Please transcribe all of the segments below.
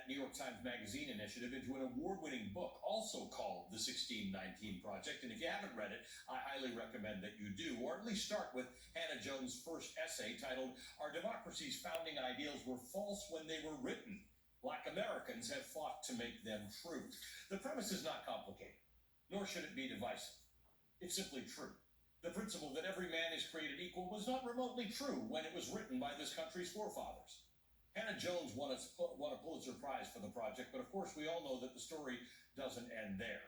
New York Times Magazine initiative into an award-winning book, also called The 1619 Project. And if you haven't read it, I highly recommend that you do, or at least start with Hannah Jones' first essay titled, "Our Democracy's Founding Ideals Were False When They Were Written. Black Americans Have Fought to Make Them True." The premise is not complicated, nor should it be divisive. It's simply true. The principle that every man is created equal was not remotely true when it was written by this country's forefathers. Hannah Jones won a Pulitzer Prize for the project, but of course we all know that the story doesn't end there.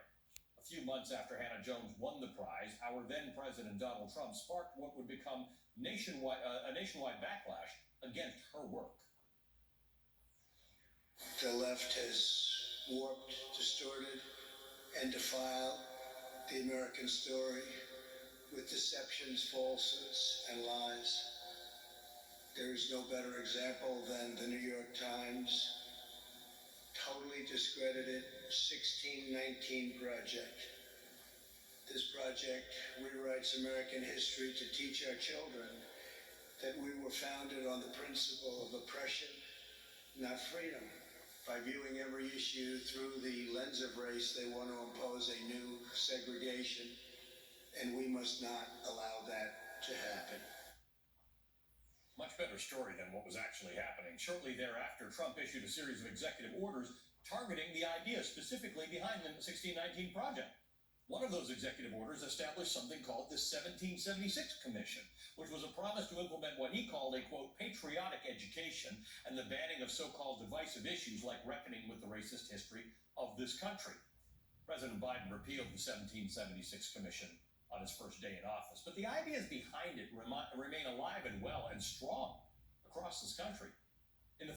A few months after Hannah Jones won the prize, our then President Donald Trump sparked what would become a nationwide backlash against her work. The left has warped, distorted, and defiled the American story with deceptions, falsehoods, and lies. There is no better example than the New York Times totally discredited 1619 Project. This project rewrites American history to teach our children that we were founded on the principle of oppression, not freedom. By viewing every issue through the lens of race, they want to impose a new segregation, and we must not allow that to happen. Much better story than what was actually happening. Shortly thereafter, Trump issued a series of executive orders targeting the ideas specifically behind the 1619 Project. One of those executive orders established something called the 1776 Commission, which was a promise to implement what he called a, quote, patriotic education and the banning of so-called divisive issues like reckoning with the racist history of this country. President Biden repealed the 1776 Commission on his first day in office, but the ideas behind it remain alive and well and strong across this country.